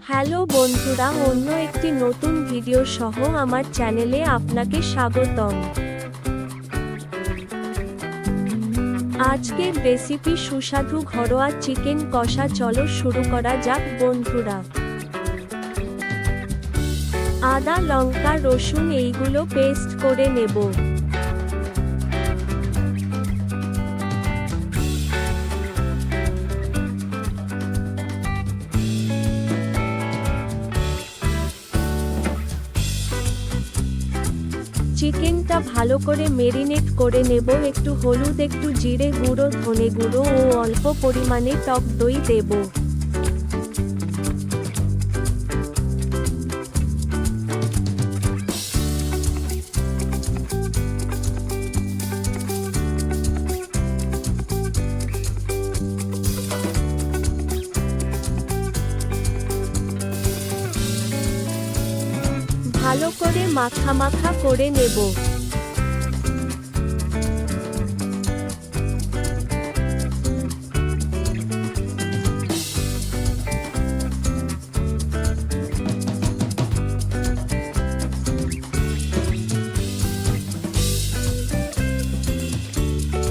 Hello বন্ধুরা, অন্য একটি নতুন ভিডিও সহ আমার চ্যানেলে আপনাকে স্বাগতম। আজকের রেসিপি সুস্বাদু ঘরোয়া চিকেন কষা। চলো শুরু করা যাক বন্ধুরা। আদা, লঙ্কা, রসুন এইগুলো পেস্ট করে নেব। চিকেনটা ভালো করে মেরিনেট করে নেব। একটু হলুদ, একটু জিরে গুঁড়ো, ধনে গুঁড়ো ও অল্প পরিমাণে টক দই দেব। ভালো করে মাখা করে নেব।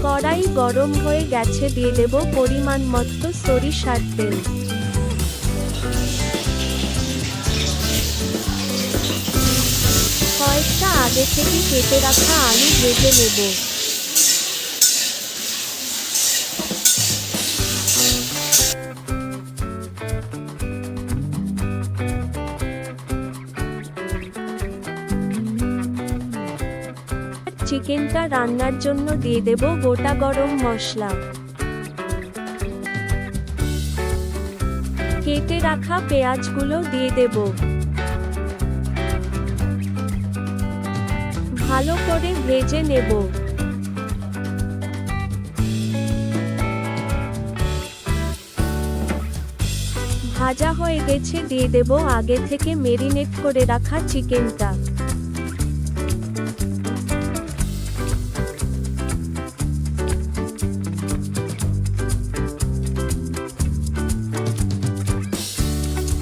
কড়াই গরম হয়ে গেছে, দিয়ে দেব পরিমাণ মতো সরিষার তেল। কয়েকটা আগে থেকে কেটে রাখা আলু ভেজে নেব। চিকেনটা রান্নার জন্য দিয়ে দেব গোটা গরম মশলা। কেটে রাখা পেঁয়াজগুলো দিয়ে দেব। ভালো করে ভেজে নেব। ভাজা হয়ে গেছে, দিয়ে দেব আগে থেকে মেরিনেট করে রাখা চিকেনটা।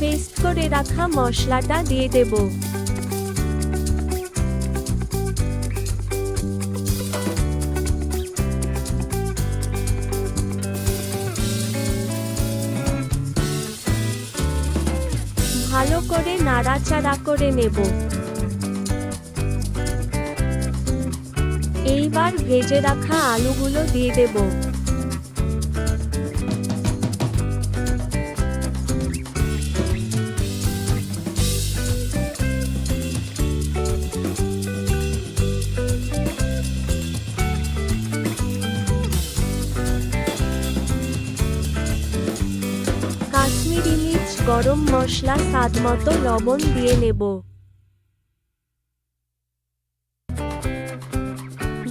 পেস্ট করে রাখা মশলাটা দিয়ে দেব। ভালো করে নাড়াচাড়া করে নেব। এইবার ভেজে রাখা আলুগুলো দিয়ে দেব। কাশ্মীরি মির্চ, গরম মশলা, স্বাদ মতো লবণ দিয়ে নেব।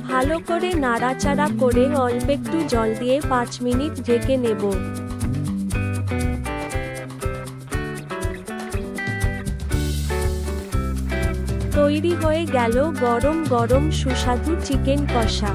ভালো করে নাড়াচাড়া করে অল্প একটু জল দিয়ে 5 মিনিট ঢেকে নেব। তৈরি হয়ে গেল গরম গরম সুস্বাদু চিকেন কষা।